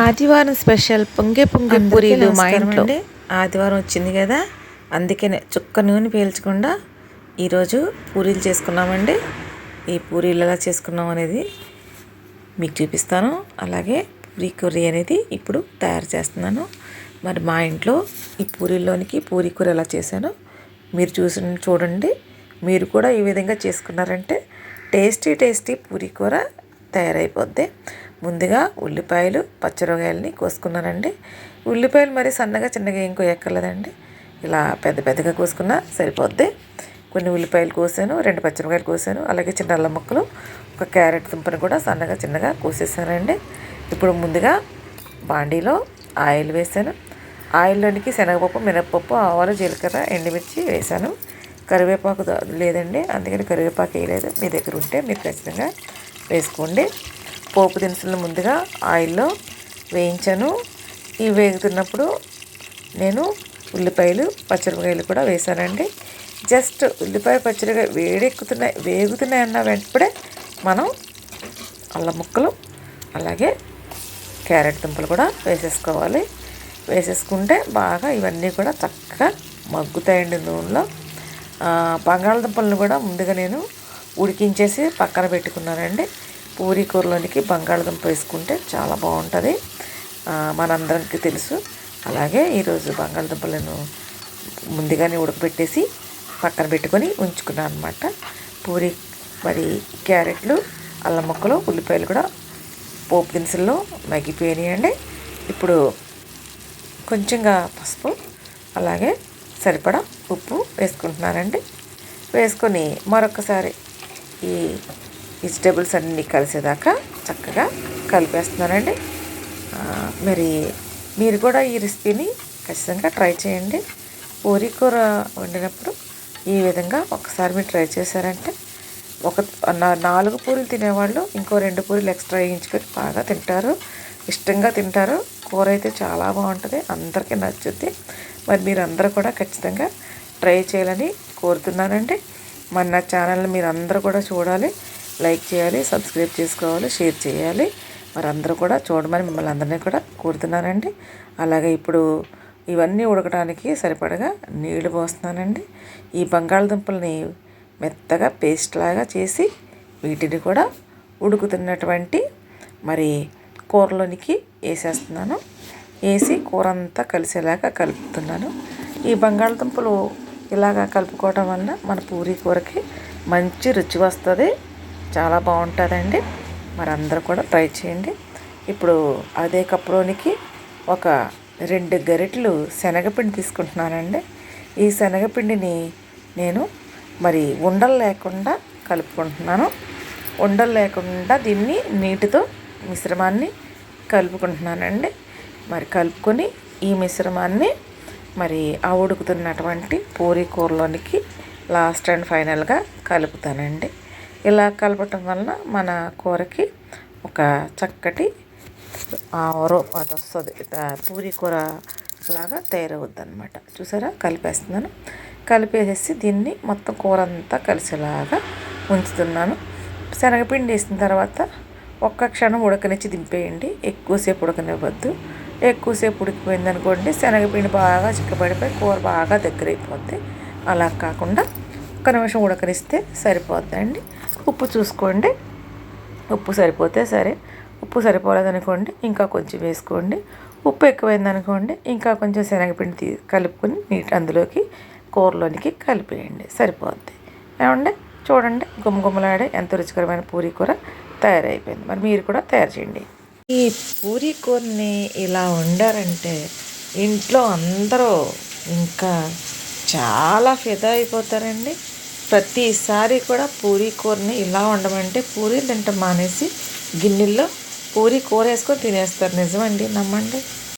ఆదివారం స్పెషల్ పొంగే పూరీలు మా ఇంట్లో. ఆదివారం వచ్చింది కదా, అందుకనే చుక్క నూనె పీల్చకుండా ఈరోజు పూరీలు చేసుకున్నామండి. ఈ పూరీలు ఎలా చేసుకున్నాం అనేది మీకు చూపిస్తాను. అలాగే పూరీ కర్రీ అనేది ఇప్పుడు తయారు చేస్తున్నాను. మరి మా ఇంట్లో ఈ పూరీల్లోనికి పూరీ కూర ఎలా చేశానో మీరు చూడండి. మీరు కూడా ఈ విధంగా చేసుకున్నారంటే టేస్టీ పూరీ కూర తయారైపోద్ది. ముందుగా ఉల్లిపాయలు పచ్చిమిరపకాయలని కోసుకున్నానండి. ఉల్లిపాయలు మరి సన్నగా చిన్నగా ఏం కోయక్కర్లేదండి, ఇలా పెద్దగా కోసుకున్నా సరిపోద్ది. కొన్ని ఉల్లిపాయలు కోసాను, 2 పచ్చిమిరపకాయలు కోసాను, అలాగే చిన్న అల్లం ముక్కలు, ఒక క్యారెట్ దుంపను కూడా సన్నగా చిన్నగా కోసేసానండి. ఇప్పుడు ముందుగా బాండీలో ఆయిల్ వేసాను. ఆయిల్లోనికి శనగపప్పు, మినప్పప్పు, ఆవాలు, జీలకర్ర, ఎండుమిర్చి వేసాను. కరివేపాకు లేదండి, అందుకని కరివేపాకు వేయలేదు. మీ దగ్గర ఉంటే మీరు ఖచ్చితంగా వేసుకోండి. పోపు దినుసులను ముందుగా ఆయిల్లో వేయించాను. ఇవి వేగుతున్నప్పుడు నేను ఉల్లిపాయలు పచ్చిమిరపకాయలు కూడా వేసానండి. జస్ట్ ఉల్లిపాయ పచ్చిమిరపకాయ వేగుతున్నాయి అన్న వెంటనే మనం అల్లం ముక్కలు అలాగే క్యారెట్ దుంపలు కూడా వేసేసుకోవాలి. వేసేసుకుంటే బాగా ఇవన్నీ కూడా చక్కగా మగ్గుతాయండి నూనెలో. బంగాళదుంపలను కూడా ముందుగా నేను ఉడికించేసి పక్కన పెట్టుకున్నానండి. పూరీ కూరలోనికి బంగాళదుంప వేసుకుంటే చాలా బాగుంటుంది, మనందరికీ తెలుసు. అలాగే ఈరోజు బంగాళదుంపలను ముందుగానే ఉడకబెట్టేసి పక్కన పెట్టుకొని ఉంచుకున్నాను అనమాట. పూరీ మరి క్యారెట్లు, అల్లం ముక్కలు, ఉల్లిపాయలు కూడా పోపు దినుసుల్లో మగ్గిపోయినాయండి. ఇప్పుడు కొంచెంగా పసుపు అలాగే సరిపడా ఉప్పు వేసుకుంటున్నానండి. వేసుకొని మరొకసారి ఈ వెజిటేబుల్స్ అన్నీ కలిసేదాకా చక్కగా కలిపేస్తున్నానండి. మరి మీరు కూడా ఈ రెసిపీని ఖచ్చితంగా ట్రై చేయండి. పూరీ కూర వండినప్పుడు ఈ విధంగా ఒకసారి మీరు ట్రై చేశారంటే 4 పూరీలు తినేవాళ్ళు ఇంకో 2 పూరీలు ఎక్స్ట్రా వేయించుకొని బాగా తింటారు, ఇష్టంగా తింటారు. కూర అయితే చాలా బాగుంటుంది, అందరికీ నచ్చుద్ది. మరి మీరు అందరూ కూడా ఖచ్చితంగా ట్రై చేయాలని కోరుతున్నానండి. మరి నా ఛానల్ని మీరు అందరూ కూడా చూడాలి, లైక్ చేయాలి, సబ్స్క్రైబ్ చేసుకోవాలి, షేర్ చేయాలి. మరి అందరూ కూడా చూడమని మిమ్మల్ని అందరినీ కూడా కోరుతున్నానండి. అలాగే ఇప్పుడు ఇవన్నీ ఉడకడానికి సరిపడగా నీళ్లు పోస్తున్నానండి. ఈ బంగాళదుంపల్ని మెత్తగా పేస్ట్ లాగా చేసి వీటిని కూడా ఉడుకుతున్నటువంటి మరి కూరలోనికి వేసేస్తున్నాను. వేసి కూర అంతా కలిసేలాగా కలుపుతున్నాను. ఈ బంగాళదుంపలు ఇలాగా కలుపుకోవడం వల్ల మన పూరీ కూరకి మంచి రుచి వస్తుంది, చాలా బాగుంటుందండి. మరి అందరూ కూడా ట్రై చేయండి. ఇప్పుడు అదే కప్పులోనికి ఒక 2 గరిటెలు శనగపిండి తీసుకుంటున్నానండి. ఈ శనగపిండిని నేను మరి ఉండలు లేకుండా కలుపుకుంటున్నాను. ఉండలు లేకుండా దీన్ని నీటితో మిశ్రమాన్ని కలుపుకుంటున్నానండి. మరి కలుపుకొని ఈ మిశ్రమాన్ని మరి ఆ ఉడుకుతున్నటువంటి పూరీ కూరలోనికి లాస్ట్ అండ్ ఫైనల్గా కలుపుతానండి. ఇలా కలపటం వలన మన కూరకి ఒక చక్కటి అది వస్తుంది, పూరీ కూర లాగా తయారవుద్ది అనమాట. చూసారా, కలిపేస్తున్నాను. కలిపేసేసి దీన్ని మొత్తం కూర అంతా కలిసేలాగా ఉంచుతున్నాను. శనగపిండి వేసిన తర్వాత ఒక్క క్షణం ఉడకనిచ్చి దింపేయండి, ఎక్కువసేపు ఉడకనివ్వద్దు. ఎక్కువసేపు ఉడికిపోయింది అనుకోండి శనగపిండి బాగా చిక్కబడిపోయి కూర బాగా దగ్గర అయిపోద్ది. అలా కాకుండా 1 నిమిషం ఉడకనిస్తే సరిపోద్దండి. ఉప్పు చూసుకోండి, ఉప్పు సరిపోతే సరే, ఉప్పు సరిపోలేదనుకోండి ఇంకా కొంచెం వేసుకోండి. ఉప్పు ఎక్కువైందనుకోండి ఇంకా కొంచెం శనగపిండి కలుపుకొని అందులోకి కూరలోనికి కలిపేయండి, సరిపోద్ది. ఏమండి చూడండి, గుమగుమలాడే ఎంత రుచికరమైన పూరీ కూర తయారైపోయింది. మరి మీరు కూడా తయారు చేయండి. ఈ పూరీ కూరని ఇలా వండారంటే ఇంట్లో అందరూ ఇంకా చాలా ఫిదా అయిపోతారండి. ప్రతిసారి కూడా పూరీ కూరని ఇలా వండమంటే పూరీలు తింటాం మానేసి గిన్నెల్లో పూరీ కూర వేసుకొని తినేస్తారు. నిజమండి, నమ్మండి.